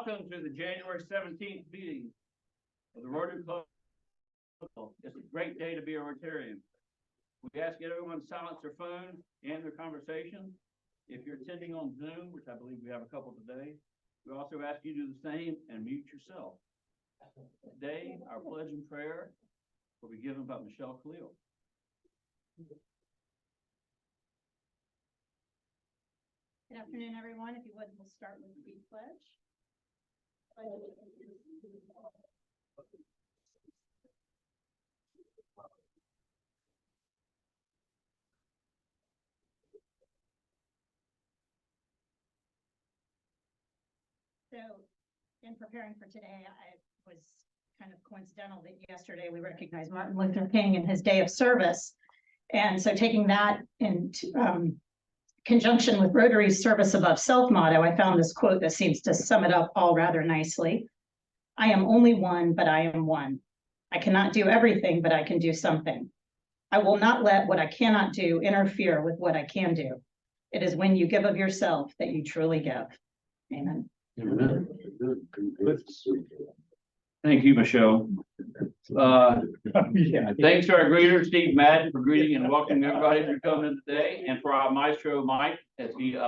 Welcome to the January 17th meeting of the Rotary Club. It's a great day to be a Rotarian. We ask everyone to silence their phone and their conversation. If you're attending on Zoom, which I believe we have a couple today, we also ask you to do the same and mute yourself. Today, our pledge and prayer will be given by Michelle Khalil. Good afternoon, everyone. If you would, we'll start with the pledge. So, in preparing for today, I was kind of coincidental that yesterday we recognized Martin Luther King and his day of service. And so taking that into conjunction with Rotary's service above self motto, I found this quote that seems to sum it up all rather nicely. I am only one, but I am one. I cannot do everything, but I can do something. I will not let what I cannot do interfere with what I can do. It is when you give of yourself that you truly give. Amen. Amen. Thank you, Michelle. Thanks to our greeter, Steve Madden, for greeting and welcoming everybody for coming today, and for our maestro, Mike, as he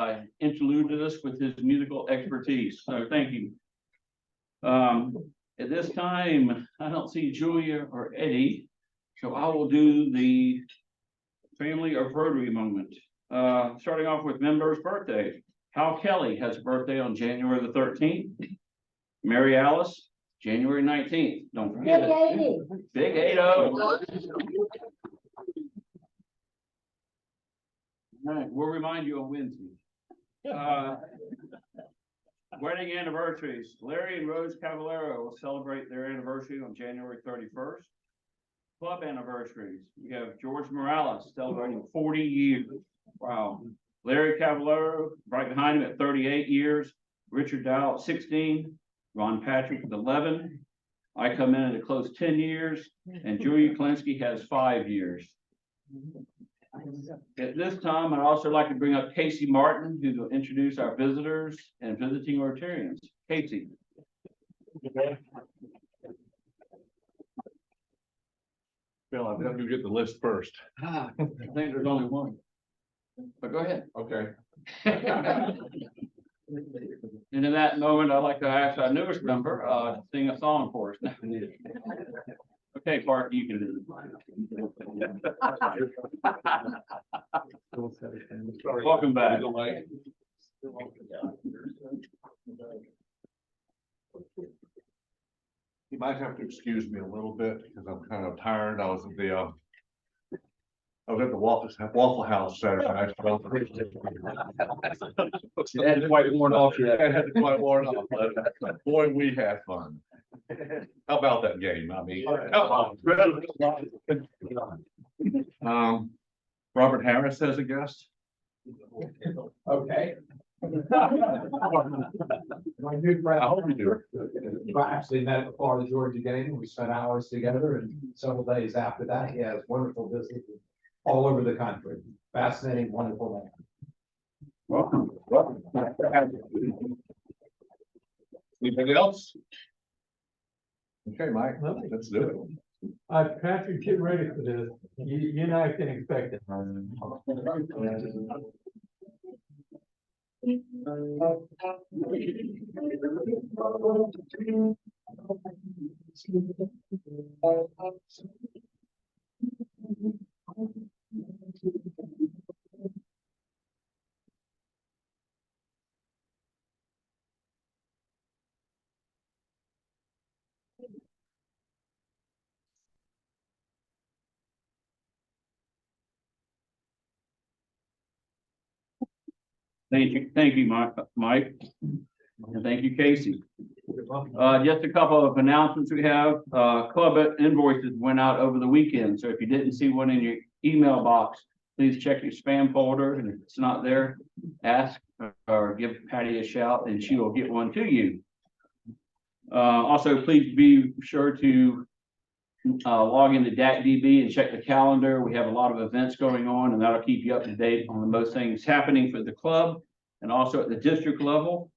interluded us with his musical expertise. So thank you. At this time, I don't see Julia or Eddie, so I will do the family of Rotary moment. Starting off with members' birthdays. Hal Kelly has a birthday on January the 13th. Mary Alice, January 19th. Don't forget it. Big 80. All right, we'll remind you on Wednesday. Wedding anniversaries. Larry and Rose Cavallero will celebrate their anniversary on January 31st. Club anniversaries. We have George Morales celebrating 40 years. Wow. Larry Cavallero right behind him at 38 years. Richard Dow at 16. Ron Patrick with 11. I come in at a close 10 years. And Julia Klinsky has 5 years. At this time, I'd also like to bring up Casey Martin, who will introduce our visitors and visiting Rotarians. Casey. Bill, I'll have you get the list first. I think there's only one. But go ahead. Okay. And in that moment, I'd like to ask our newest member to sing a song for us. Okay, Park, you can do it. Welcome back. You might have to excuse me a little bit because I'm kind of tired. I was at the Waffle House Saturday night. It hadn't quite worn off yet. It hadn't quite worn off, but boy, we had fun. How about that game? I mean, come on. Robert Harris as a guest. Okay. My good friend. I hope you do. I actually met before the Georgia game. We spent hours together, and several days after that, he has wonderful businesses all over the country. Fascinating, wonderful man. Welcome. Welcome. Anything else? Okay, Mike, let's do it. Patrick, get ready for this. You and I can expect it. Thank you, Mike, and thank you, Casey. Just a couple of announcements we have. Club invoices went out over the weekend, so if you didn't see one in your email box, please check your spam folder, and if it's not there, ask or give Patty a shout, and she will get one to you. Also, please be sure to log into DACDB and check the calendar. We have a lot of events going on, and that'll keep you up to date on the most things happening for the club and also at the district level.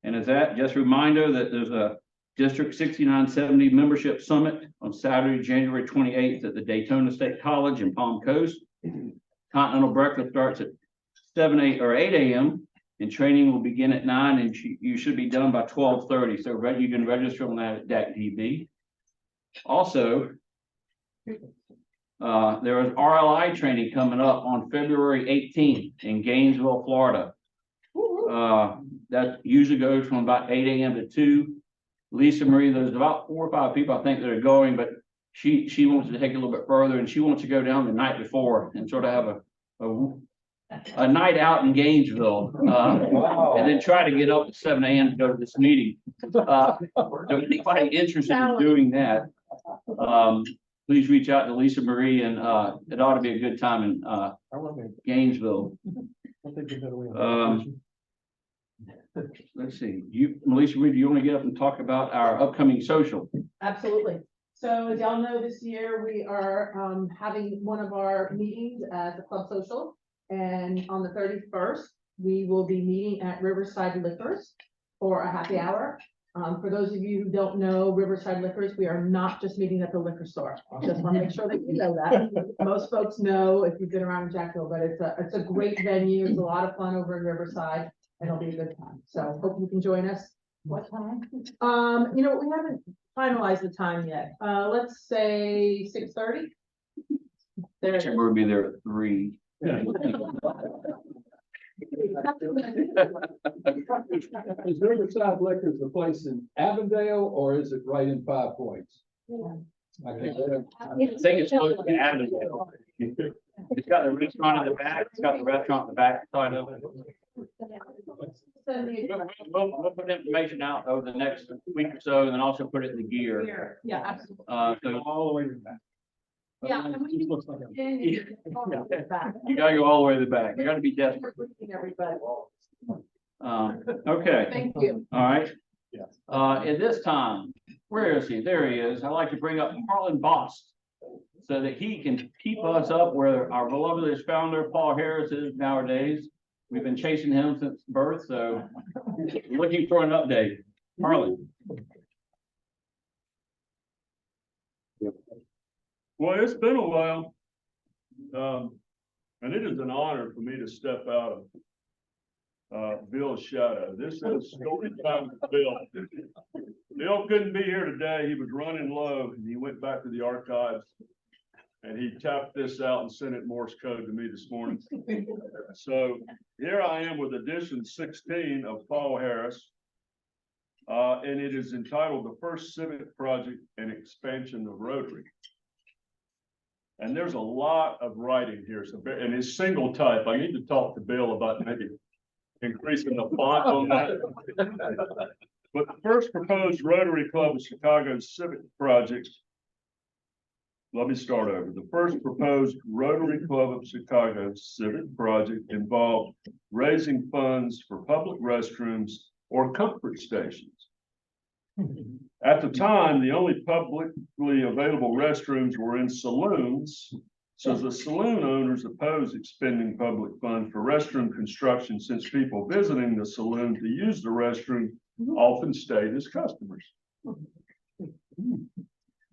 And as that, just a reminder that there's a District 6970 Membership Summit on Saturday, January 28th at the Daytona State College in Palm Coast. Continental breakfast starts at 8 a.m. and training will begin at 9 and you should be done by 12:30. So you can register on that at DAC-DB. Also, there is RLI training coming up on February 18th in Gainesville, Florida. That usually goes from about 8 a.m. to 2. Lisa Marie, there's about 4 or 5 people I think that are going, but she wants to take it a little bit further and she wants to go down the night before and sort of have a night out in Gainesville, and then try to get up at 7 a.m. to go to this meeting. So anybody interested in doing that, please reach out to Lisa Marie, and it ought to be a good time in Gainesville. Let's see, Melissa Reed, do you want to get up and talk about our upcoming social? Absolutely. So as y'all know, this year we are having one of our meetings at the club social. And on the 31st, we will be meeting at Riverside Liquors for a happy hour. For those of you who don't know Riverside Liquors, we are not just meeting at the liquor store. Just want to make sure that you know that. Most folks know if you've been around Jacksonville, but it's a great venue. It's a lot of fun over in Riverside, and it'll be a good time. So hope you can join us. What time? We haven't finalized the time yet. Let's say 6:30. We'll be there at 3. Is Riverside Liquors the place in Avondale or is it right in 5 Points? I think it's close to Avondale. It's got the restaurant in the back. It's got the restaurant in the back side of it. We'll put information out over the next week or so, and then also put it in the gear. Yeah, absolutely. So all the way to the back. Yeah, and we It looks like a- you gotta go all the way to the back. You gotta be desperate. Everybody. Okay, Thank you. all right. Yes. At this time, where is he? There he is. I'd like to bring up Harlan Bost so that he can keep us up where our beloved founder, Paul Harris, is nowadays. We've been chasing him since birth, so looking for an update. Harlan. Well, it's been a while. And it is an honor for me to step out of Bill's shadow. This is story time with Bill. Bill couldn't be here today. He was running low and he went back to the archives and he tapped this out and sent it Morse code to me this morning. So here I am with edition 16 of Paul Harris. And it is entitled The First Civic Project and Expansion of Rotary. And there's a lot of writing here, so and it's single type. I need to talk to Bill about maybe increasing the font on that. But the first proposed Rotary Club of Chicago civic project. Let me start over. The first proposed Rotary Club of Chicago civic project involved raising funds for public restrooms or comfort stations. At the time, the only publicly available restrooms were in saloons, so the saloon owners opposed expending public funds for restroom construction since people visiting the saloon to use the restroom often stayed as customers.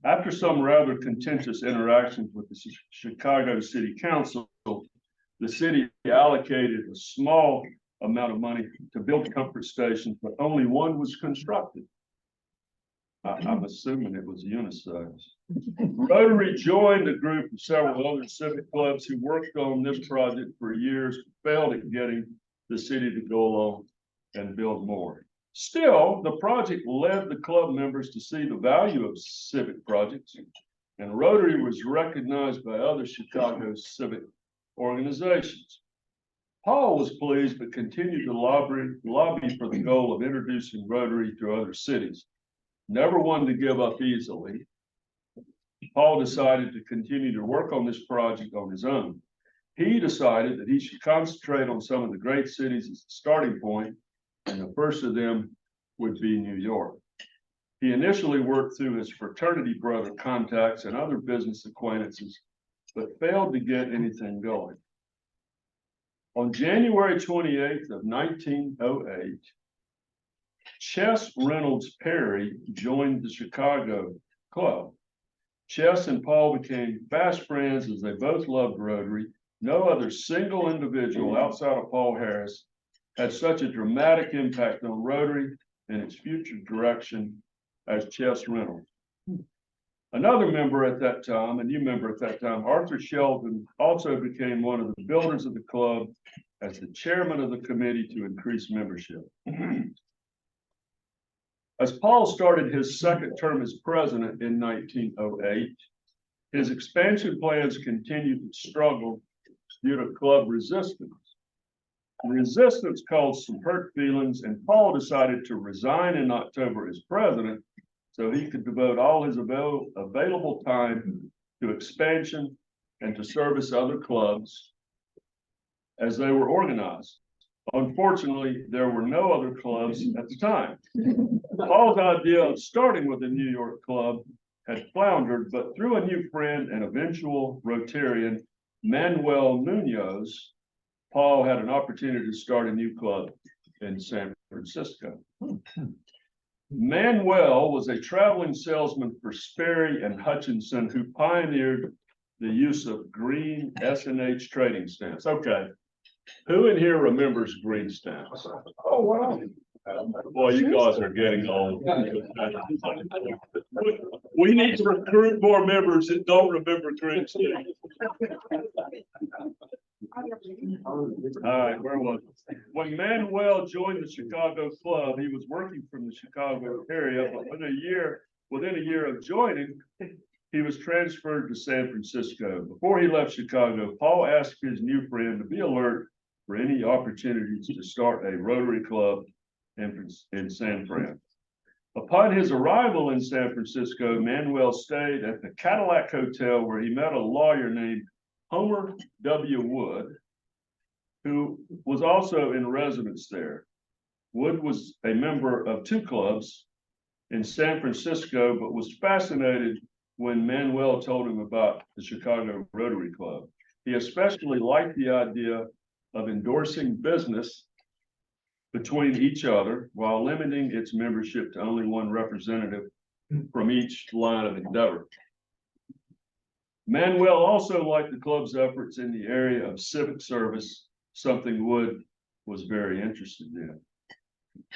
After some rather contentious interactions with the Chicago City Council, the city allocated a small amount of money to build comfort stations, but only one was constructed. I'm assuming it was unisex. Rotary joined a group of several other civic clubs who worked on this project for years, failed at getting the city to go along and build more. Still, the project led the club members to see the value of civic projects, and Rotary was recognized by other Chicago civic organizations. Paul was pleased, but continued to lobby for the goal of introducing Rotary to other cities. Never one to give up easily, Paul decided to continue to work on this project on his own. He decided that he should concentrate on some of the great cities as a starting point, and the first of them would be New York. He initially worked through his fraternity brother contacts and other business acquaintances, but failed to get anything going. On January 28th of 1908, Chess Reynolds Perry joined the Chicago club. Chess and Paul became fast friends as they both loved Rotary. No other single individual outside of Paul Harris had such a dramatic impact on Rotary and its future direction as Chess Reynolds. Another member at that time, a new member at that time, Arthur Sheldon, also became one of the builders of the club as the chairman of the committee to increase membership. As Paul started his second term as president in 1908, his expansion plans continued to struggle due to club resistance. The resistance caused some hurt feelings, and Paul decided to resign in October as president so he could devote all his available time to expansion and to service other clubs as they were organized. Unfortunately, there were no other clubs at the time. Paul's idea of starting with a New York club had floundered, but through a new friend and eventual Rotarian, Manuel Munoz, Paul had an opportunity to start a new club in San Francisco. Manuel was a traveling salesman for Sperry and Hutchinson, who pioneered the use of green S&H trading stamps. Okay, who in here remembers green stamps? Oh, wow. Boy, you guys are getting old. We need to recruit more members that don't remember green stamps. All right, where was it? When Manuel joined the Chicago club, he was working from the Chicago area, but within a year of joining, he was transferred to San Francisco. Before he left Chicago, Paul asked his new friend to be alert for any opportunities to start a Rotary club in San Fran. Upon his arrival in San Francisco, Manuel stayed at the Cadillac Hotel, where he met a lawyer named Homer W. Wood, who was also in residence there. Wood was a member of two clubs in San Francisco, but was fascinated when Manuel told him about the Chicago Rotary Club. He especially liked the idea of endorsing business between each other while limiting its membership to only one representative from each line of endeavor. Manuel also liked the club's efforts in the area of civic service, something Wood was very interested in.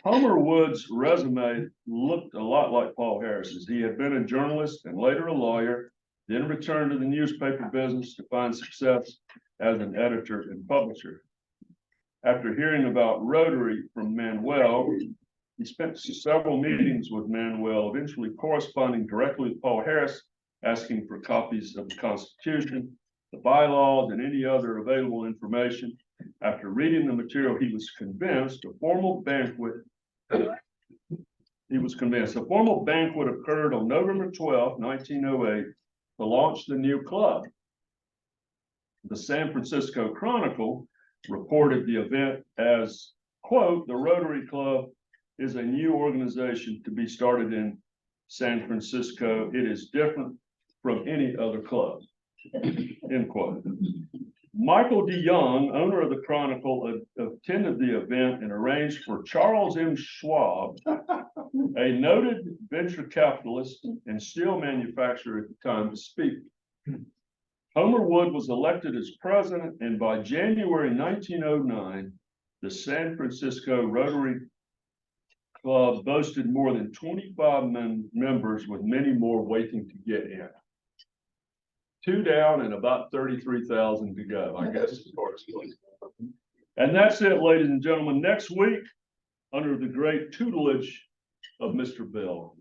Homer Wood's resume looked a lot like Paul Harris's. He had been a journalist and later a lawyer, then returned to the newspaper business to find success as an editor and publisher. After hearing about Rotary from Manuel, he spent several meetings with Manuel, eventually corresponding directly with Paul Harris, asking for copies of the Constitution, the bylaws, and any other available information. After reading the material, he was convinced a formal banquet occurred on November 12, 1908, to launch the new club. The San Francisco Chronicle reported the event as, quote, "The Rotary Club is a new organization to be started in San Francisco. It is different from any other club," end quote. Michael DeYoung, owner of the Chronicle, attended the event and arranged for Charles M. Schwab, a noted venture capitalist and steel manufacturer at the time, to speak. Homer Wood was elected as president, and by January 1909, the San Francisco Rotary Club boasted more than 25 members, with many more waiting to get in. 2 down and about 33,000 to go, I guess, as far as goes. And that's it, ladies and gentlemen. Next week, under the great tutelage of Mr. Bill,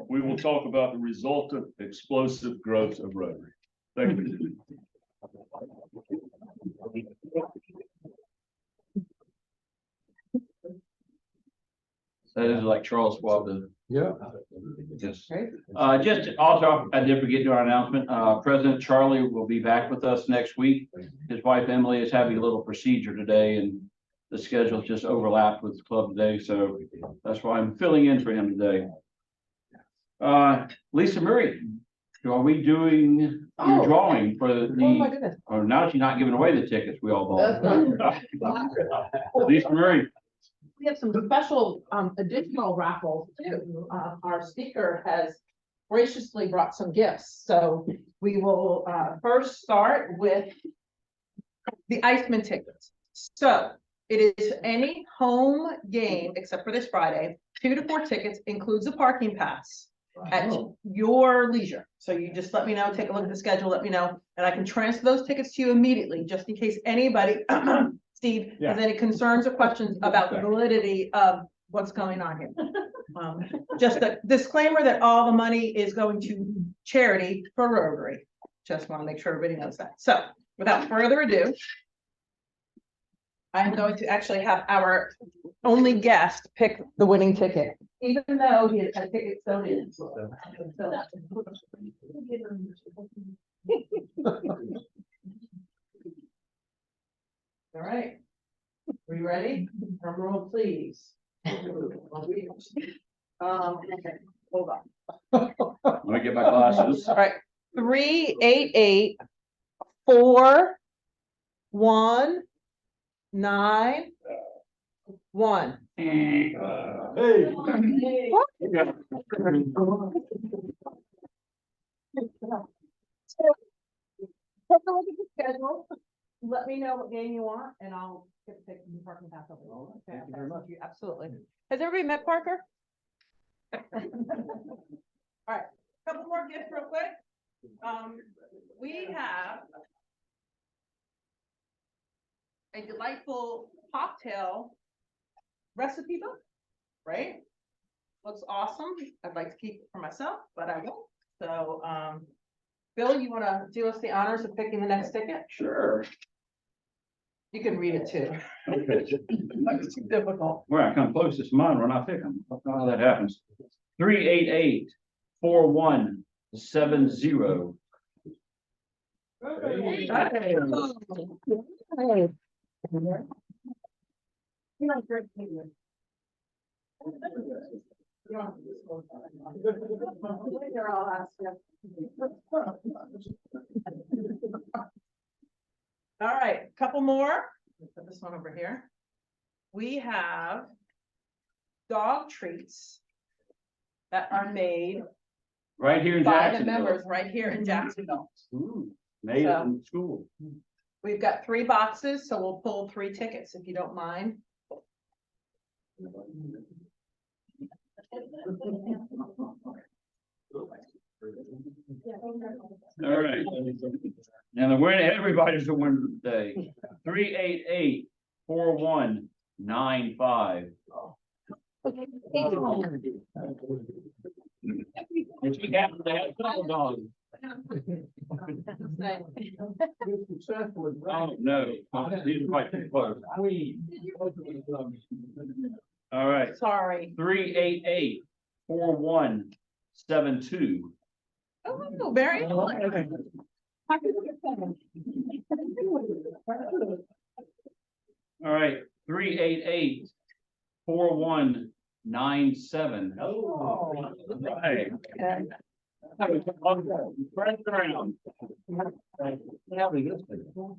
we will talk about the resultant explosive growth of Rotary. Thank you. That is like Charles Schwab. Yeah. Yes. Just also, I did forget to do our announcement. President Charlie will be back with us next week. His wife Emily is having a little procedure today, and the schedule just overlapped with the club today, so that's why I'm filling in for him today. Lisa Murray, are we doing your drawing for Oh, my the? goodness. Or now she's not giving away the tickets we all bought. That's not- Lisa Murray. We have some special, additional raffles too. Our speaker has graciously brought some gifts, so we will, first start with the Iceman tickets. So it is any home game, except for this Friday, 2 to 4 tickets, includes a parking pass at your leisure. So you just let me know, take a look at the schedule, let me know, and I can transfer those tickets to you immediately, just in case anybody, Steve, has any concerns or questions about the validity of what's going on here. Just a disclaimer that all the money is going to charity for Rotary. Just want to make sure everybody knows that. So without further ado, I'm going to actually have our only guest pick the winning ticket, even though he has a ticket sewn in. All right, are you ready? Drum roll, please. Okay, hold on. Let me get my glasses. All right, 3, 8, 8, 4, 1, 9, 1. Hey. Take a look at the schedule. Let me know what game you want, and I'll get the ticket and parking pass over. Okay, Thank you very much. absolutely. Has everybody met Parker? All right, couple more gifts real quick. We have a delightful cocktail recipe book, right? Looks awesome. I'd like to keep it for myself, but I won't. So, Bill, you want to do us the honors of picking the next ticket? Sure. You can read it too. Okay. It's too difficult. Where I come closest to mine when I pick them. I don't know how that happens. 388-4170. All right, couple more. Put this one over here. We have dog treats that are made Right here in by the Jacksonville. members right here in Jacksonville. Ooh, made it in school. We've got 3 boxes, so we'll pull 3 tickets if you don't mind. All right. And the winner, everybody's a winner today. 388-4195. And she happens to have a couple dogs. Oh, no. These are quite too close. All right. Sorry. 388-4172. Oh, very good. All right, 388-4197. Oh, right.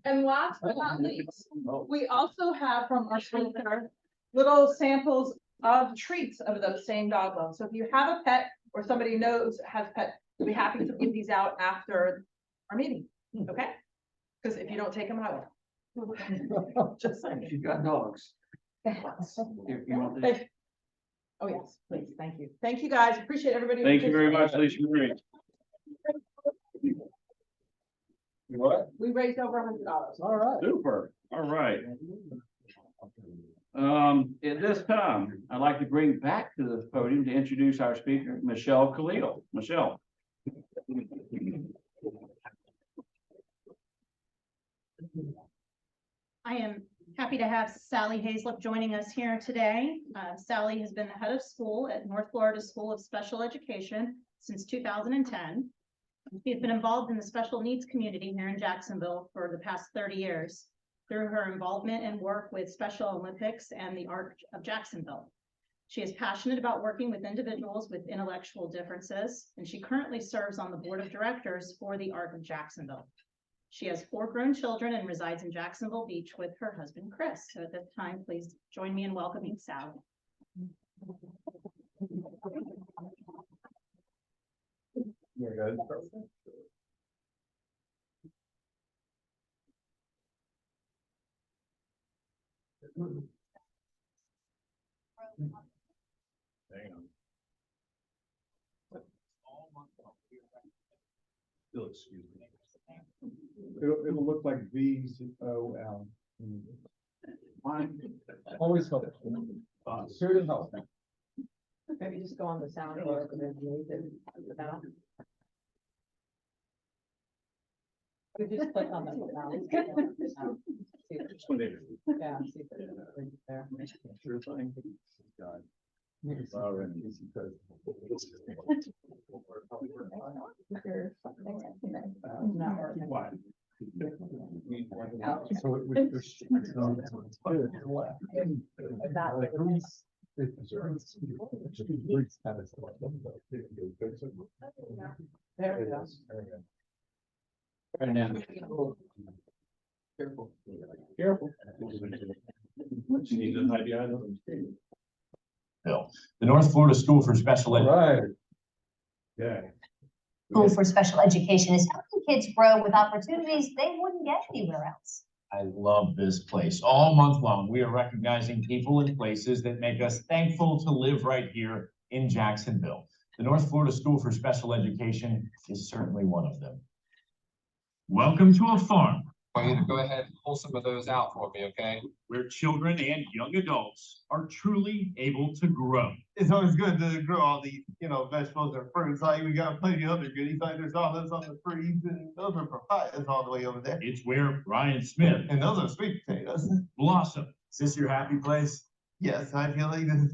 And last but not least, we also have from our sponsor little samples of treats of those same dog bones. So if you have a pet or somebody knows has a pet, we'll be happy to give these out after our meeting, okay? Because if you don't take them, I will. Just saying. She's got dogs. If you want this. Oh, yes, please, thank you. Thank you, guys, appreciate everybody. Thank you very much, Lisa Marie. What? We raised over $100. All right. Super, all right. At this time, I'd like to bring back to the podium to introduce our speaker, Michelle Khalil. Michelle. I am happy to have Sally Hazelip joining us here today. Sally has been the head of school at North Florida School of Special Education since 2010. She's been involved in the special needs community here in Jacksonville for the past 30 years through her involvement and work with Special Olympics and the Art of Jacksonville. She is passionate about working with individuals with intellectual differences, and she currently serves on the board of directors for the Art of Jacksonville. She has 4 grown children and resides in Jacksonville Beach with her husband, Chris. So at this time, please join me in welcoming Sally. Damn. Still excuse me. It'll look like VOL. Always helpful. Here to help. Maybe just go on the sound here and then move it about. You just click on the sound. Yeah, see if it's right there. Sure thing. God. Not working. So it There we go. Right now. Careful. Careful. Bill, the North Florida School for Special Ed. Right. Yeah. School for Special Education is helping kids grow with opportunities they wouldn't get anywhere else. I love this place. All month long, we are recognizing people and places that make us thankful to live right here in Jacksonville. The North Florida School for Special Education is certainly one of them. Welcome to a farm. I want you to go ahead and pull some of those out for me, okay? Where children and young adults are truly able to grow. It's always good to grow all these, vegetables or fruits. Like we got plenty of other goodies. Like there's olives on the trees, and those are papayas all the way over there. It's where Brian Smith And those are sweet potatoes. blossom. Is this your happy place? Yes, I feel like this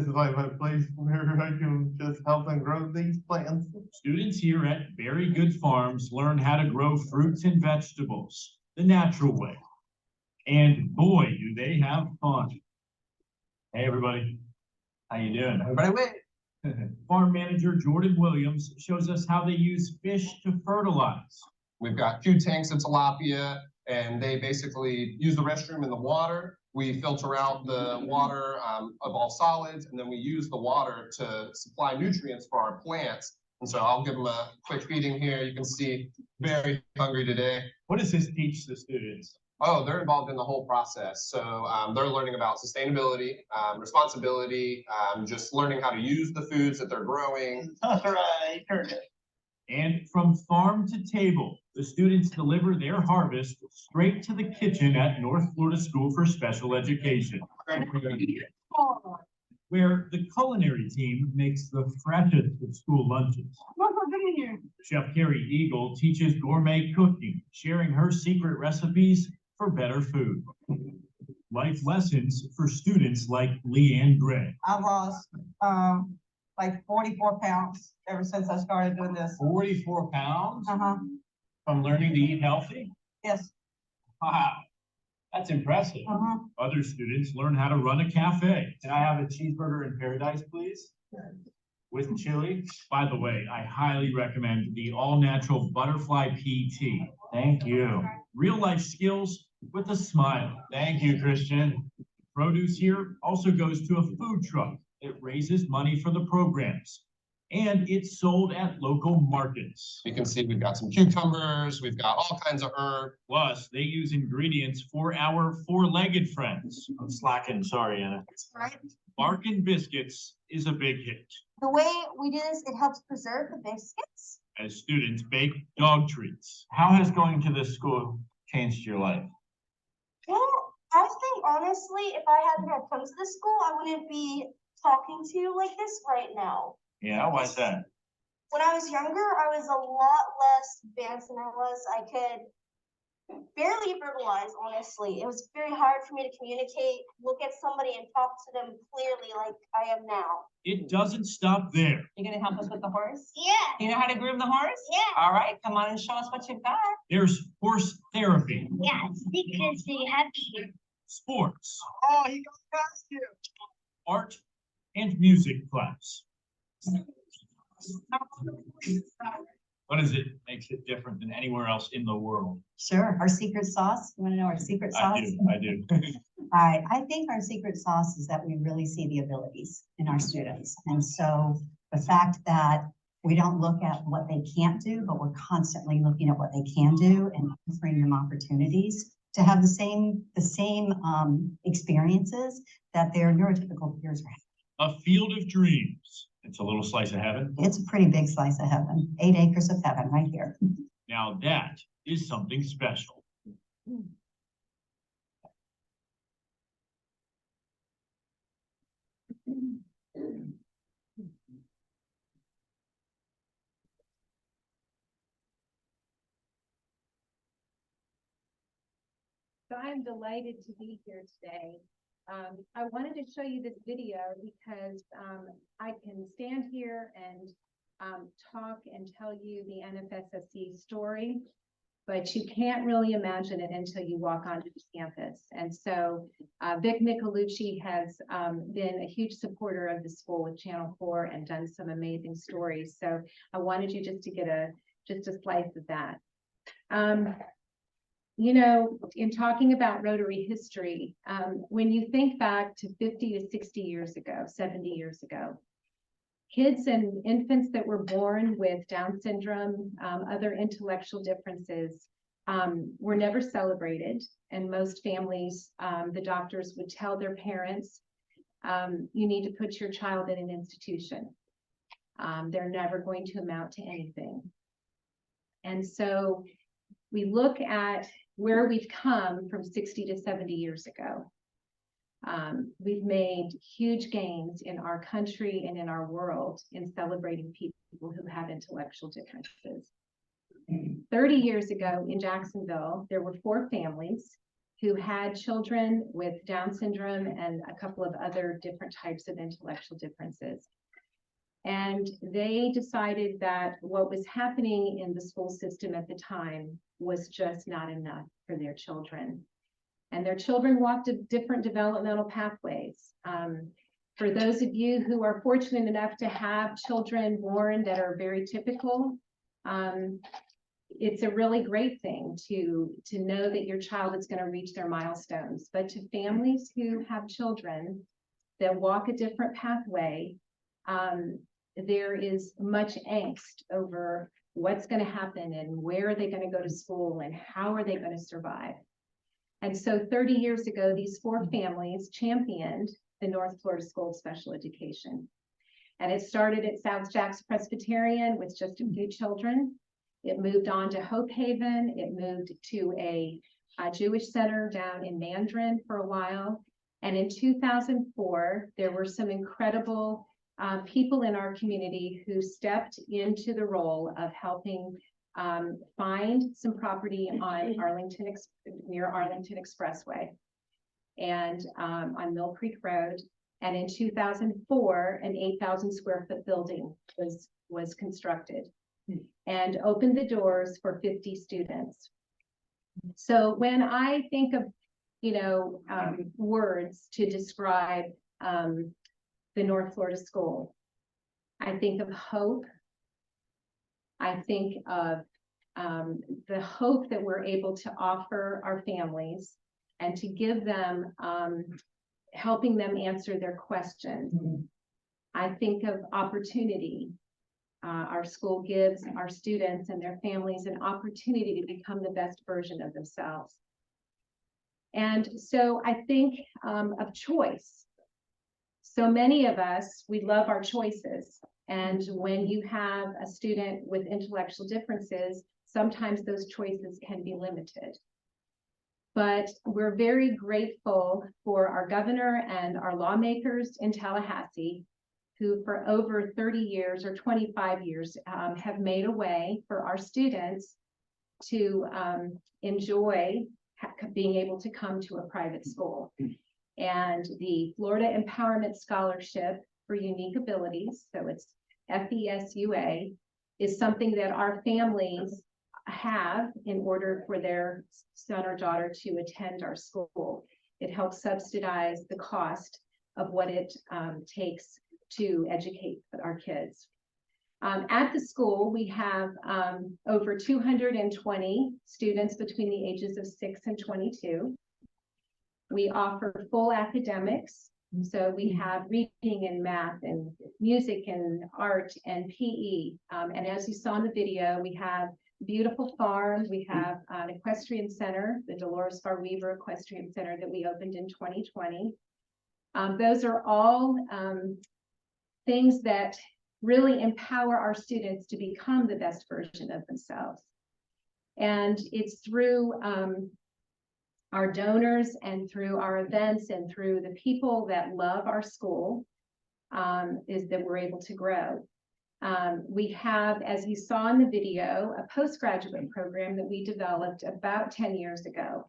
is like my place where I can just help them grow these plants. Students here at Very Good Farms learn how to grow fruits and vegetables the natural way. And boy, do they have fun. Hey, everybody. How you doing? Everybody wait. Farm manager Jordan Williams shows us how they use fish to fertilize. We've got 2 tanks of tilapia, and they basically use the restroom in the water. We filter out the water of all solids, and then we use the water to supply nutrients for our plants. And so I'll give them a quick feeding here. You can see very hungry today. What does this teach the students? Oh, they're involved in the whole process. So they're learning about sustainability, responsibility, just learning how to use the foods that they're growing. All right. And from farm to table, the students deliver their harvest straight to the kitchen at North Florida School for Special Education, where the culinary team makes the freshest of school lunches. Chef Carrie Eagle teaches gourmet cooking, sharing her secret recipes for better food. Life lessons for students like Leanne Gray. I lost like 44 pounds ever since I started doing this. 44 pounds From learning to eat healthy? Yes. Wow, that's impressive. Other students learn how to run a cafe. Can I have a cheeseburger in paradise, please? With chili? By the way, I highly recommend the all-natural butterfly pea tea. Thank you. Real life skills with a smile. Thank you, Christian. Produce here also goes to a food truck. It raises money for the programs. And it's sold at local markets. You can see we've got some cucumbers, we've got all kinds of herbs. Plus, they use ingredients for our 4-legged friends. I'm slacking, sorry, Anna. Right? Barkin' Biscuits is a big hit. The way we do this, it helps preserve the biscuits. As students bake dog treats. How has going to this school changed your life? Well, I think honestly, if I hadn't had come to this school, I wouldn't be talking to you like this right now. Yeah, why's that? When I was younger, I was a lot less advanced than I was. I could barely verbalize, honestly. It was very hard for me to communicate, look at somebody and talk to them clearly like I am now. It doesn't stop there. You gonna help us with the horse? Yeah. You know how to groom the horse? Yeah. All right, come on and show us what you've got. There's horse therapy, Yes, because they have to. sports, Oh, he goes past you. art, and music class. What is it makes it different than anywhere else in the world? Sure, our secret sauce, you wanna know our secret sauce? I do. I think our secret sauce is that we really see the abilities in our students. And so the fact that we don't look at what they can't do, but we're constantly looking at what they can do and offering them opportunities to have the same experiences that their neurotypical peers are having. A field of dreams. It's a little slice of heaven. It's a pretty big slice of heaven, 8 acres of heaven right here. Now that is something special. So I'm delighted to be here today. I wanted to show you this video because I can stand here and talk and tell you the NFSSC story, but you can't really imagine it until you walk onto the campus. And so Vic Michelucci has been a huge supporter of the school with Channel 4 and done some amazing stories. So I wanted you just to get a slice of that. You know, in talking about Rotary history, when you think back to 50 to 60 years ago, 70 years ago, kids and infants that were born with Down syndrome, other intellectual differences, were never celebrated. And most families, the doctors would tell their parents, you need to put your child in an institution. They're never going to amount to anything. And so we look at where we've come from 60 to 70 years ago. We've made huge gains in our country and in our world in celebrating people who have intellectual differences. 30 years ago in Jacksonville, there were 4 families who had children with Down syndrome and a couple of other different types of intellectual differences. And they decided that what was happening in the school system at the time was just not enough for their children. And their children walked different developmental pathways. For those of you who are fortunate enough to have children born that are very typical, it's a really great thing to know that your child is going to reach their milestones. But to families who have children that walk a different pathway, there is much angst over what's going to happen and where are they going to go to school and how are they going to survive. And so 30 years ago, these 4 families championed the North Florida School of Special Education. And it started at Southjax Presbyterian with just a few children. It moved on to Hope Haven. It moved to a Jewish center down in Mandarin for a while. And in 2004, there were some incredible people in our community who stepped into the role of helping find some property on near Arlington Expressway and on Mill Creek Road. And in 2004, an 8,000 square foot building was constructed and opened the doors for 50 students. So when I think of, words to describe the North Florida School, I think of hope. I think of the hope that we're able to offer our families and to give them, helping them answer their questions. I think of opportunity. Our school gives our students and their families an opportunity to become the best version of themselves. And so I think of choice. So many of us, we love our choices. And when you have a student with intellectual differences, sometimes those choices can be limited. But we're very grateful for our governor and our lawmakers in Tallahassee, who for over 30 years or 25 years have made a way for our students to enjoy being able to come to a private school. And the Florida Empowerment Scholarship for Unique Abilities, so it's FESUA, is something that our families have in order for their son or daughter to attend our school. It helps subsidize the cost of what it takes to educate our kids. At the school, we have over 220 students between the ages of 6 and 22. We offer full academics. So we have reading and math and music and art and PE. And as you saw in the video, we have beautiful farm. We have an equestrian center, the Dolores Farr Weaver Equestrian Center that we opened in 2020. Those are all things that really empower our students to become the best version of themselves. And it's through our donors and through our events and through the people that love our school is that we're able to grow. We have, as you saw in the video, a postgraduate program that we developed about 10 years ago.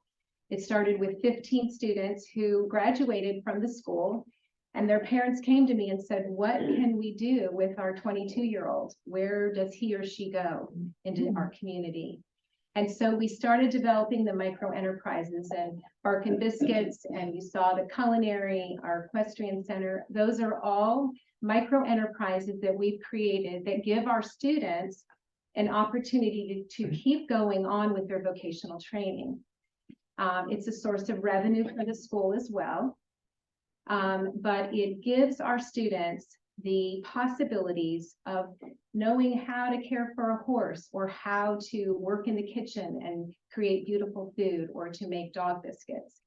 It started with 15 students who graduated from the school, and their parents came to me and said, what can we do with our 22-year-old? Where does he or she go into our community? And so we started developing the micro enterprises and Bark and Biscuits, and you saw the culinary, our equestrian center. Those are all micro enterprises that we've created that give our students an opportunity to keep going on with their vocational training. It's a source of revenue for the school as well. But it gives our students the possibilities of knowing how to care for a horse or how to work in the kitchen and create beautiful food or to make dog biscuits.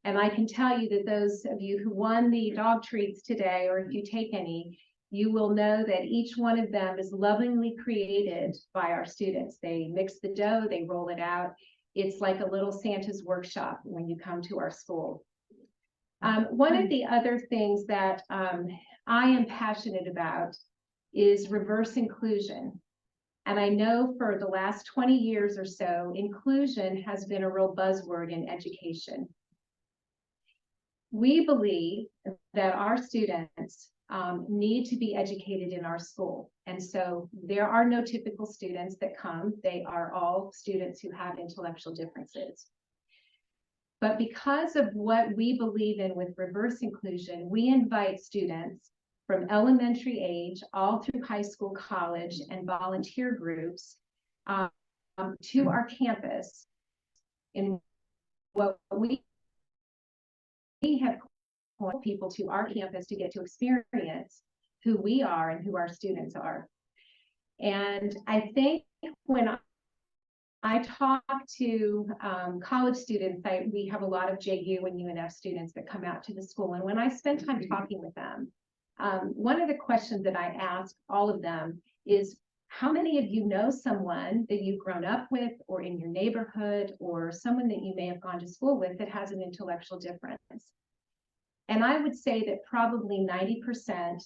And I can tell you that those of you who won the dog treats today, or if you take any, you will know that each one of them is lovingly created by our students. They mix the dough, they roll it out. It's like a little Santa's workshop when you come to our school. One of the other things that I am passionate about is reverse inclusion. And I know for the last 20 years or so, inclusion has been a real buzzword in education. We believe that our students need to be educated in our school. And so there are no typical students that come. They are all students who have intellectual differences. But because of what we believe in with reverse inclusion, we invite students from elementary age all through high school, college, and volunteer groups to our campus in what we have called people to our campus to get to experience who we are and who our students are. And I think when I talk to college students, we have a lot of JU and UNF students that come out to the school. And when I spend time talking with them, one of the questions that I ask all of them is, how many of you know someone that you've grown up with or in your neighborhood or someone that you may have gone to school with that has an intellectual difference? And I would say that probably 90%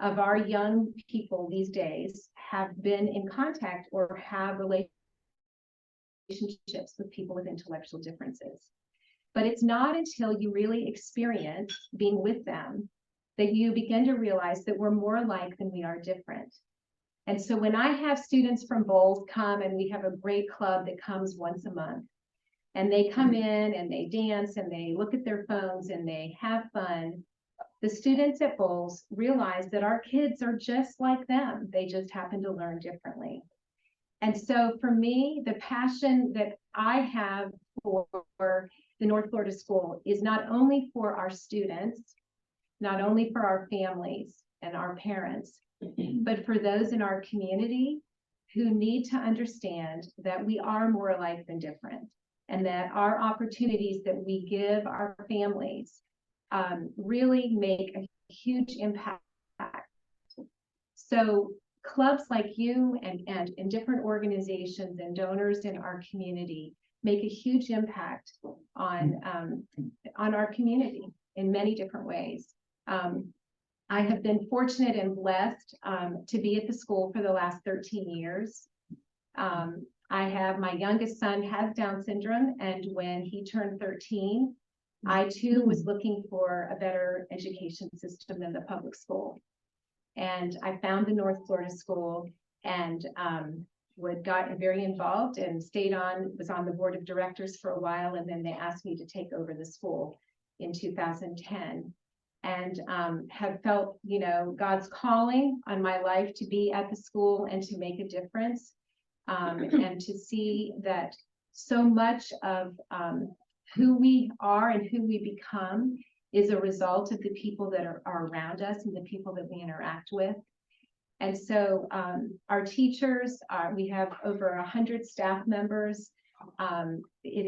of our young people these days have been in contact or have relationships with people with intellectual differences. But it's not until you really experience being with them that you begin to realize that we're more alike than we are different. And so when I have students from Bowles come, and we have a great club that comes once a month, and they come in and they dance and they look at their phones and they have fun, the students at Bowles realize that our kids are just like them. They just happen to learn differently. And so for me, the passion that I have for the North Florida School is not only for our students, not only for our families and our parents, but for those in our community who need to understand that we are more alike than different, and that our opportunities that we give our families really make a huge impact. So clubs like you and different organizations and donors in our community make a huge impact on our community in many different ways. I have been fortunate and blessed to be at the school for the last 13 years. My youngest son has Down syndrome, and when he turned 13, I too was looking for a better education system than the public school. And I found the North Florida School and got very involved and was on the board of directors for a while, and then they asked me to take over the school in 2010. and have felt, you know, God's calling on my life to be at the school and to make a difference. And to see that so much of who we are and who we become is a result of the people that are around us and the people that we interact with. And so our teachers, we have over 100 staff members. It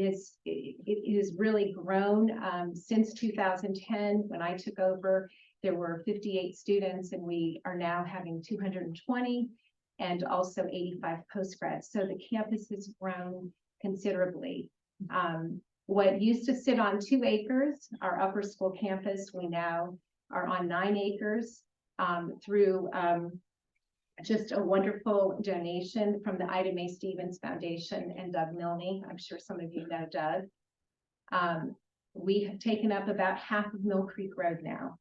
is really grown since 2010. When I took over, there were 58 students, and we are now having 220 and also 85 postgrads. So the campus has grown considerably. What used to sit on 2 acres, our upper school campus, we now are on 9 acres through just a wonderful donation from the Ida Mae Stevens Foundation and Doug Milne. I'm sure some of you know Doug. We have taken up about half of Mill Creek Road now.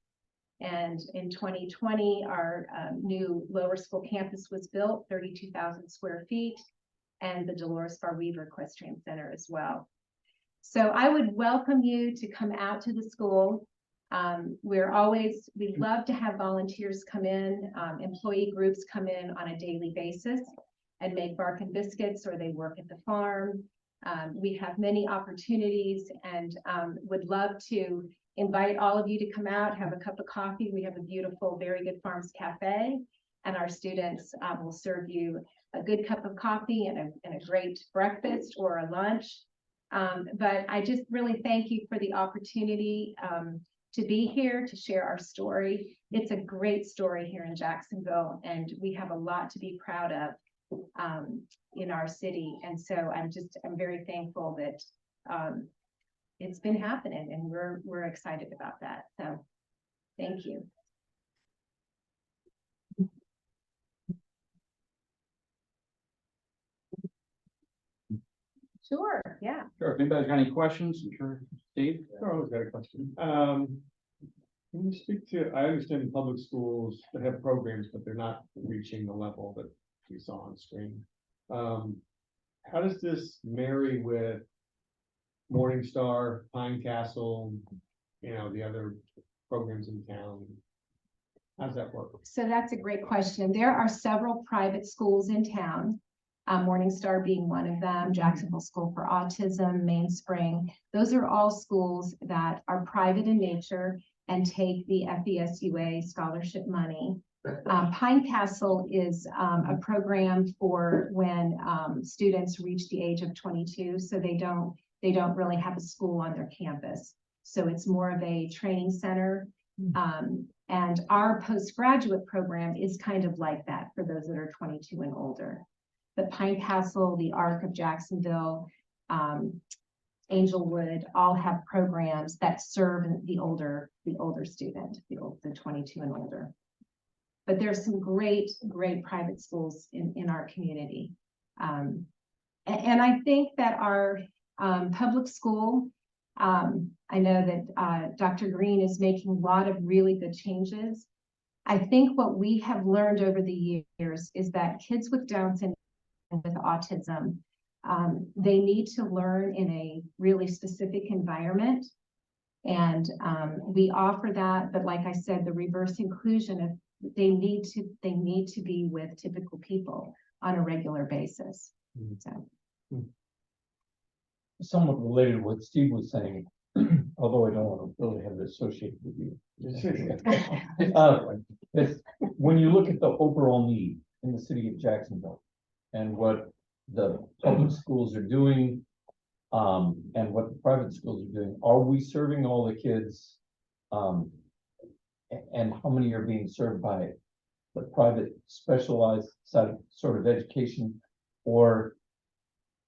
And in 2020, our new lower school campus was built, 32,000 square feet, and the Dolores Farr Weaver Equestrian Center as well. So I would welcome you to come out to the school. We love to have volunteers come in, employee groups come in on a daily basis and make bark and biscuits, or they work at the farm. We have many opportunities, and would love to invite all of you to come out, have a cup of coffee. We have a beautiful Very Good Farms Cafe, and our students will serve you a good cup of coffee and a great breakfast or a lunch. But I just really thank you for the opportunity to be here to share our story. It's a great story here in Jacksonville, and we have a lot to be proud of in our city. And so I'm very thankful that it's been happening, and we're excited about that. So thank you. Sure, yeah. Sure, if anybody's got any questions, I'm sure Steve? I always got a question. Can you speak to, I understand public schools that have programs, but they're not reaching the level that we saw on screen. How does this marry with Morning Star, Pine Castle, you know, the other programs in town? How does that work? So that's a great question. There are several private schools in town. Morning Star being one of them, Jacksonville School for Autism, Mainspring. Those are all schools that are private in nature and take the FESUA scholarship money. Pine Castle is a program for when students reach the age of 22, so they don't really have a school on their campus. So it's more of a training center. And our postgraduate program is kind of like that for those that are 22 and older. The Pine Castle, the Arc of Jacksonville, Angelwood, all have programs that serve the older student, the 22 and older. But there's some great private schools in our community. And I think that our public school, I know that Dr. Green is making a lot of really good changes. I think what we have learned over the years is that kids with Down syndrome and with autism, they need to learn in a really specific environment. And we offer that, but like I said, the reverse inclusion of they need to be with typical people on a regular basis. So. Somewhat related to what Steve was saying, although I don't want to really have it associated with you. When you look at the overall need in the city of Jacksonville and what the public schools are doing, and what the private schools are doing, are we serving all the kids? And how many are being served by the private specialized sort of education, or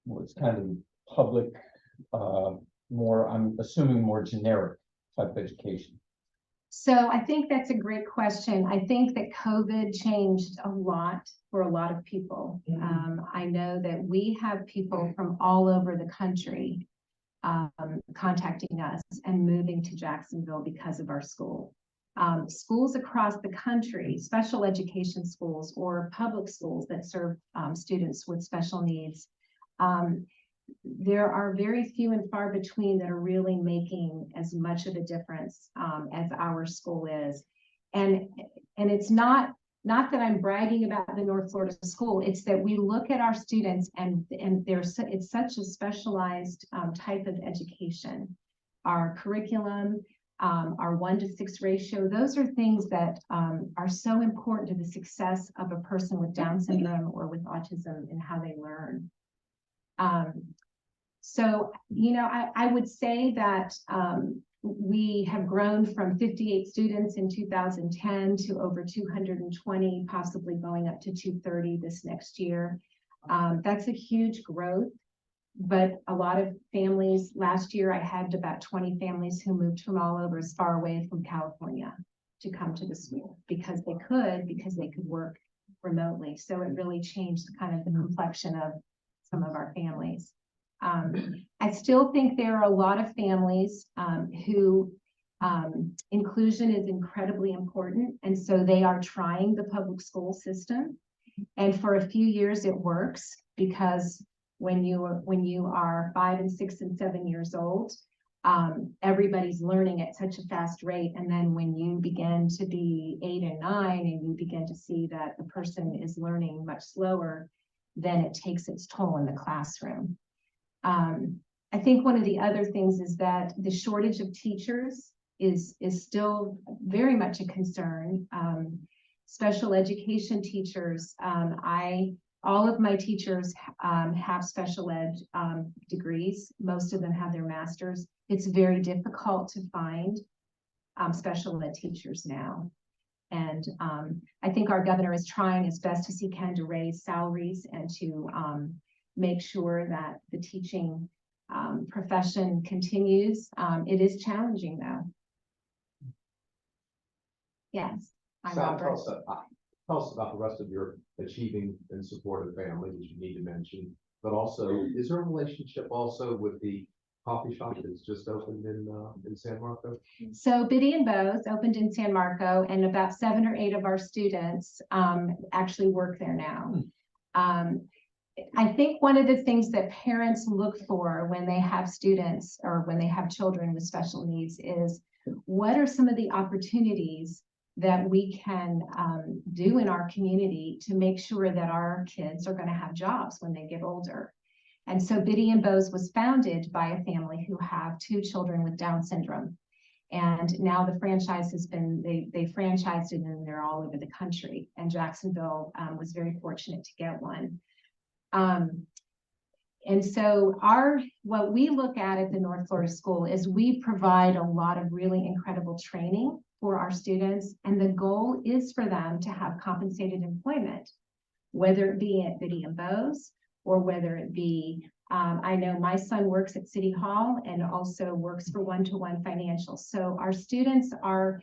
what's kind of public, more, I'm assuming more generic type education? So I think that's a great question. I think that COVID changed a lot for a lot of people. I know that we have people from all over the country contacting us and moving to Jacksonville because of our school. Schools across the country, special education schools or public schools that serve students with special needs, there are very few and far between that are really making as much of a difference as our school is. And it's not that I'm bragging about the North Florida school, it's that we look at our students and it's such a specialized type of education. Our curriculum, our 1-to-6 ratio, those are things that are so important to the success of a person with Down syndrome or with autism and how they learn. So, you know, I would say that we have grown from 58 students in 2010 to over 220, possibly going up to 230 this next year. That's a huge growth, but a lot of families, last year I had about 20 families who moved from all over as far away from California to come to the school because they could work remotely. So it really changed kind of the complexion of some of our families. I still think there are a lot of families who inclusion is incredibly important. And so they are trying the public school system. And for a few years it works because when you are 5 and 6 and 7 years old, everybody's learning at such a fast rate. And then when you begin to be 8 and 9 and you begin to see that the person is learning much slower, then it takes its toll in the classroom. I think one of the other things is that the shortage of teachers is still very much a concern. Special education teachers, all of my teachers have special ed degrees. Most of them have their masters. It's very difficult to find special ed teachers now. And I think our governor is trying as best as he can to raise salaries and to make sure that the teaching profession continues. It is challenging though. Yes, I'm Sal, Robert. tell us about the rest of your achieving and support of the family, which you need to mention, but also, is there a relationship also with the coffee shop that's just opened in San Marco? So Biddy and Bo's opened in San Marco, and about 7 or 8 of our students actually work there now. I think one of the things that parents look for when they have students or when they have children with special needs is what are some of the opportunities that we can do in our community to make sure that our kids are going to have jobs when they get older. And so Biddy and Bo's was founded by a family who have 2 children with Down syndrome. And now the franchise has been, they franchised it and they're all over the country. And Jacksonville was very fortunate to get one. And so what we look at the North Florida School is we provide a lot of really incredible training for our students. And the goal is for them to have compensated employment, whether it be at Biddy and Bo's or whether it be, I know my son works at City Hall and also works for One-to-One Financial. So our students are,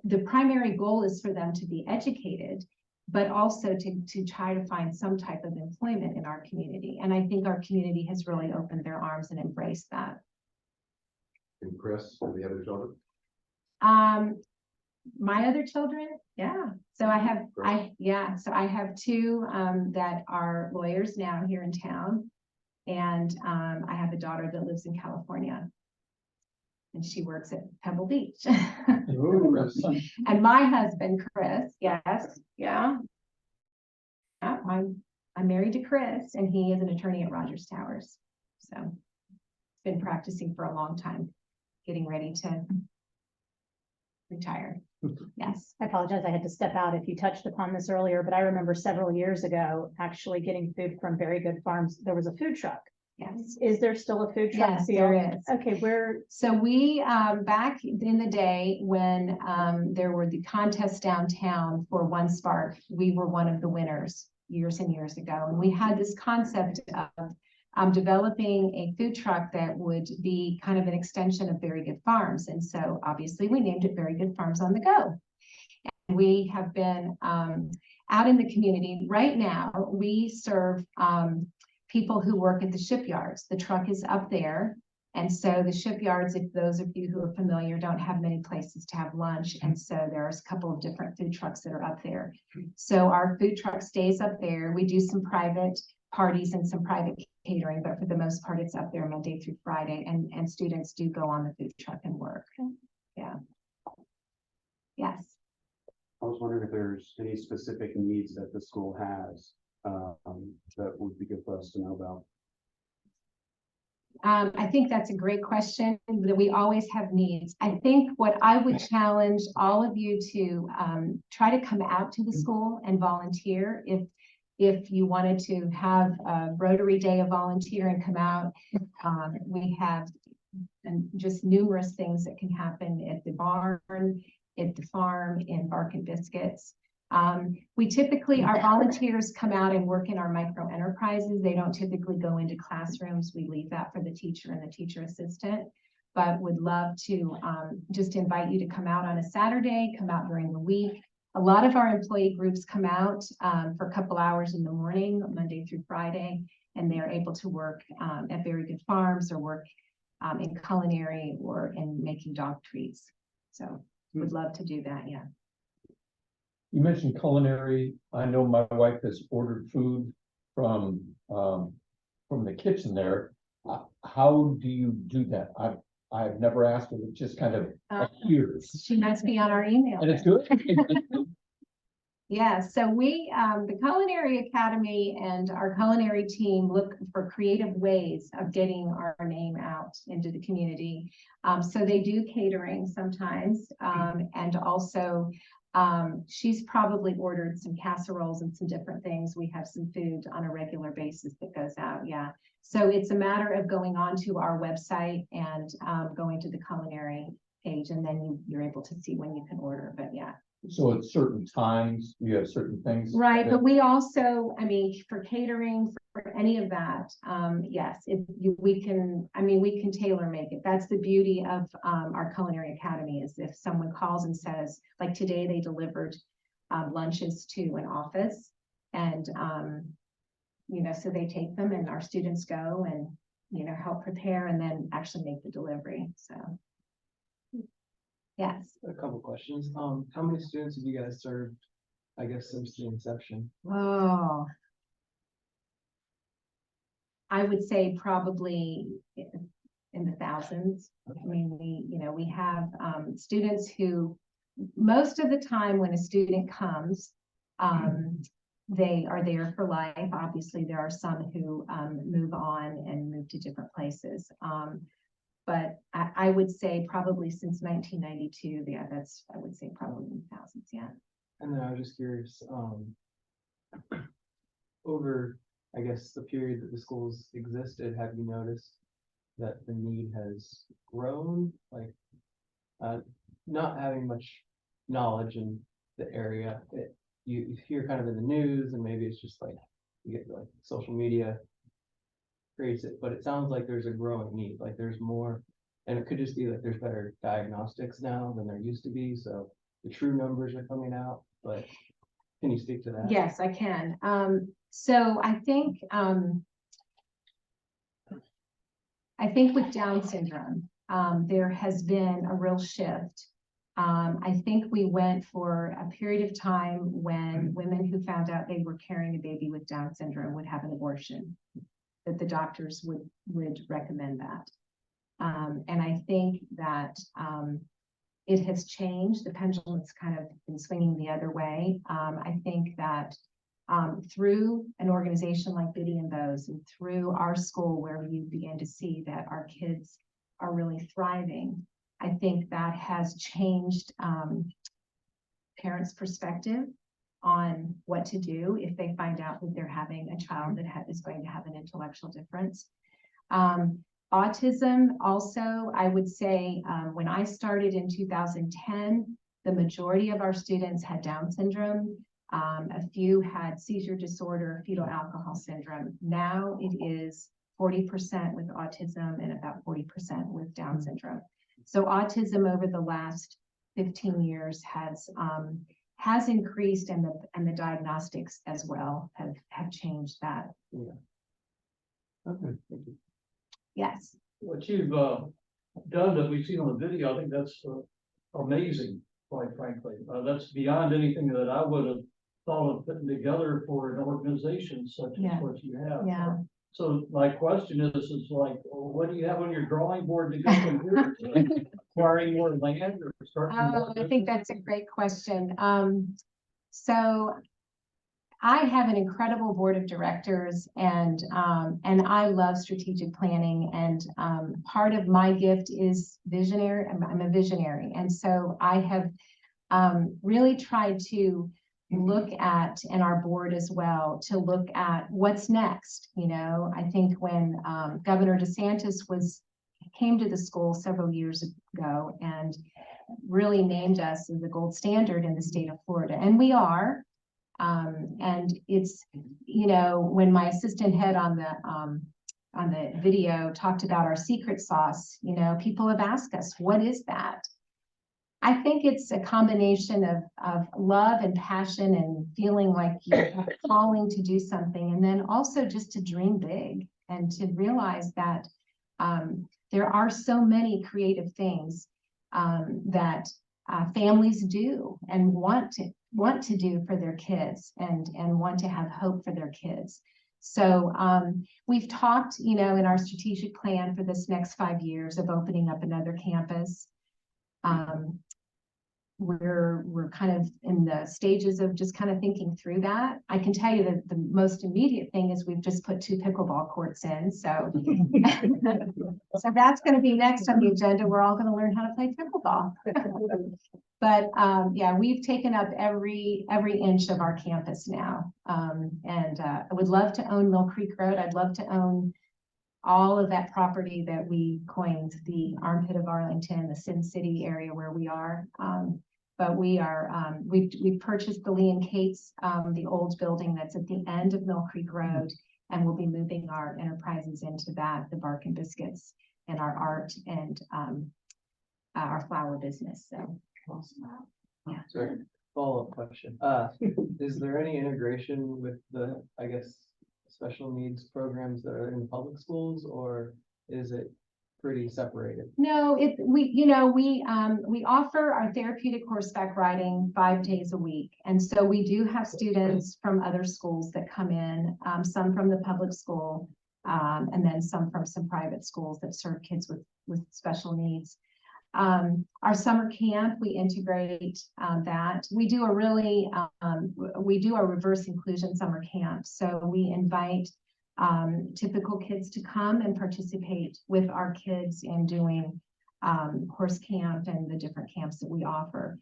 the primary goal is for them to be educated, but also to try to find some type of employment in our community. And I think our community has really opened their arms and embraced that. And Chris, and the other children? My other children, yeah. So I have 2 that are lawyers now here in town. And I have a daughter that lives in California. And she works at Pebble Beach. And my husband, Chris, yes, yeah. I'm married to Chris, and he is an attorney at Rogers Towers. So been practicing for a long time, getting ready to retire. Yes. I apologize. I had to step out if you touched upon this earlier, but I remember several years ago actually getting food from Very Good Farms. There was a food truck. Yes. Is there still a food truck? Yes, there is. Okay, where? So we, back in the day when there were the contests downtown for One Spark, we were one of the winners years and years ago. And we had this concept of developing a food truck that would be kind of an extension of Very Good Farms. And so obviously we named it Very Good Farms on the Go. And we have been out in the community. Right now, we serve people who work at the shipyards. The truck is up there. And so the shipyards, if those of you who are familiar, don't have many places to have lunch. And so there's a couple of different food trucks that are up there. So our food truck stays up there. We do some private parties and some private catering, but for the most part, it's up there Monday through Friday, and students do go on the food truck and work. Yeah. Yes. I was wondering if there's any specific needs that the school has, that would be good for us to know about. I think that's a great question, that we always have needs. I think what I would challenge all of you to try to come out to the school and volunteer. If you wanted to have a Rotary Day of Volunteer and come out, we have just numerous things that can happen at the barn, at the farm, in Bark and Biscuits. We typically, our volunteers come out and work in our micro enterprises. They don't typically go into classrooms. We leave that for the teacher and the teacher assistant, but would love to just invite you to come out on a Saturday, come out during the week. A lot of our employee groups come out for a couple hours in the morning, Monday through Friday, and they're able to work at Very Good Farms or work in culinary or in making dog treats. So would love to do that, yeah. You mentioned culinary. I know my wife has ordered food from the kitchen there. How do you do that? I've never asked her. It just kind of appears. She must be on our email. And it's good. Yeah, so we, the Culinary Academy and our culinary team look for creative ways of getting our name out into the community. So they do catering sometimes, and also she's probably ordered some casseroles and some different things. We have some food on a regular basis that goes out, yeah. So it's a matter of going onto our website and going to the culinary page, and then you're able to see when you can order, but yeah. So at certain times, you have certain things. Right, but we also, I mean, for catering, for any of that, yes, we can tailor make it. That's the beauty of our Culinary Academy, is if someone calls and says, like today they delivered lunches to an office, and you know, so they take them and our students go and, you know, help prepare and then actually make the delivery, so. Yes. A couple questions. How many students have you guys served, I guess, since the inception? Oh. I would say probably in the thousands. I mean, we have students who, most of the time when a student comes, they are there for life. Obviously, there are some who move on and move to different places. But I would say probably since 1992, yeah, I would say probably in thousands, yeah. And then I was just curious, over, I guess, the period that the schools existed, have you noticed that the need has grown? Like, not having much knowledge in the area, you hear kind of in the news, and maybe it's just like, you get like social media creates it, but it sounds like there's a growing need, like there's more, and it could just be like there's better diagnostics now than there used to be, so the true numbers are coming out, but can you speak to that? Yes, I can. So I think with Down syndrome, there has been a real shift. I think we went for a period of time when women who found out they were carrying a baby with Down syndrome would have an abortion, that the doctors would recommend that. And I think that it has changed. The pendulum's kind of been swinging the other way. I think that through an organization like Biddy and Bows, and through our school, where you begin to see that our kids are really thriving, I think that has changed parents' perspective on what to do if they find out that they're having a child that is going to have an intellectual difference. Autism also, I would say, when I started in 2010, the majority of our students had Down syndrome. A few had seizure disorder, fetal alcohol syndrome. Now it is 40% with autism and about 40% with Down syndrome. So autism over the last 15 years has increased, and the diagnostics as well have changed that. Yeah. Okay, thank you. Yes. What you've done that we've seen on the video, I think that's amazing, quite frankly. That's beyond anything that I would have thought of putting together for an organization such Yeah. as what you have. Yeah. So my question is like, well, what do you have on your drawing board to go from here? Acquiring more land or starting? more I think that's a great question. So I have an incredible board of directors and I love strategic planning and, part of my gift is visionary. I'm a visionary. And so I have, really tried to look at, and our board as well, to look at what's next. You know, I think when, Governor DeSantis came to the school several years ago and really named us as the gold standard in the state of Florida, and we are. And it's, you know, when my assistant head on the video talked about our secret sauce, you know, people have asked us, what is that? I think it's a combination of love and passion and feeling like you're calling to do something, and then also just to dream big and to realize that there are so many creative things that families do and want to do for their kids and want to have hope for their kids. So we've talked, you know, in our strategic plan for this next 5 years of opening up another campus. We're kind of in the stages of just kind of thinking through that. I can tell you that the most immediate thing is we've just put 2 pickleball courts in. So, so that's going to be next on the agenda. We're all going to learn how to play pickleball. But yeah, we've taken up every inch of our campus now. And I would love to own Mill Creek Road. I'd love to own all of that property that we coined the armpit of Arlington, the Sin City area where we are. But we are, we've purchased the Lee and Kate's, the old building that's at the end of Mill Creek Road, and we'll be moving our enterprises into that, the Bark and Biscuits and our art and our flower business. So, yeah. Sorry, follow-up question. Is there any integration with the, I guess, special needs programs that are in the public schools, or is it pretty separated? No, we offer our therapeutic horseback riding 5 days a week. And so we do have students from other schools that come in, some from the public school, and then some from some private schools that serve kids with special needs. Our summer camp, we integrate that. We do a reverse inclusion summer camp. So we invite typical kids to come and participate with our kids in doing horse camp and the different camps that we offer.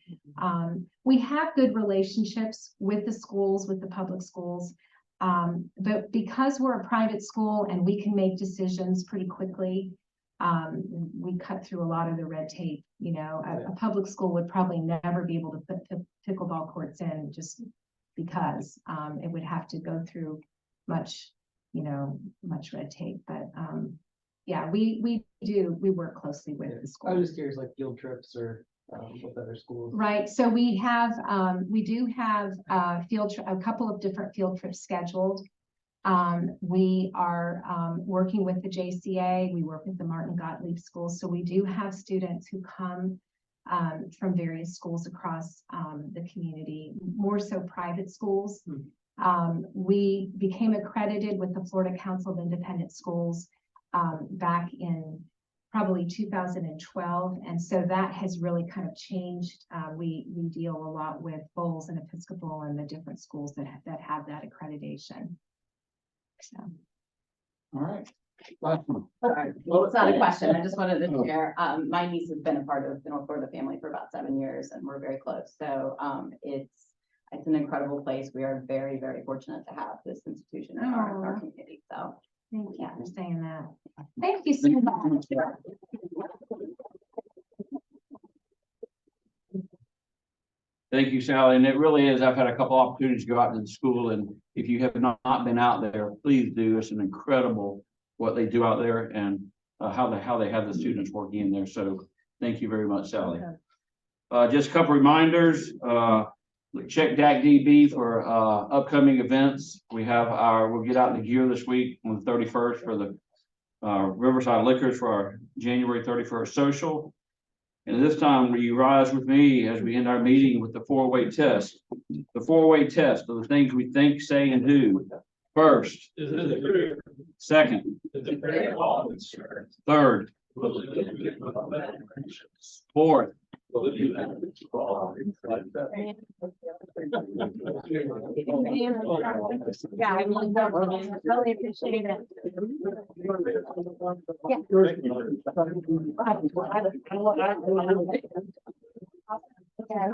We have good relationships with the schools, with the public schools, but because we're a private school and we can make decisions pretty quickly, we cut through a lot of the red tape. You know, a public school would probably never be able to put pickleball courts in just because it would have to go through much red tape. But yeah, we work closely with the school. I was just curious, like field trips or with other schools. Right. So we do have a couple of different field trips scheduled. We are working with the JCA. We work with the Martin Gottlieb schools. So we do have students who come from various schools across the community, more so private schools. We became accredited with the Florida Council of Independent Schools back in probably 2012. And so that has really kind of changed. We deal a lot with Bowles and Episcopal and the different schools that have that accreditation. So. All right. Well, it's not a question. I just wanted to share. My niece has been a part of the North Florida family for about 7 years, and we're very close. So it's an incredible place. We are very, very fortunate to have this institution in our community. So thank you for saying that. Thank you so much. Thank you, Sally. And it really is. I've had a couple opportunities to go out to the school, and if you have not been out there, please do. It's an incredible what they do out there and how they have the students working in there. So thank you very much, Sally. Just a couple reminders. Check DAC-DB for upcoming events. We'll get out in the gear this week on the 31st for the Riverside Liquors for our January 31st social. And this time, will you rise with me as we end our meeting with the four-way test? The four-way test of the things we think, say, and do. First, second, third, fourth. Yeah, I really appreciate it. Yeah.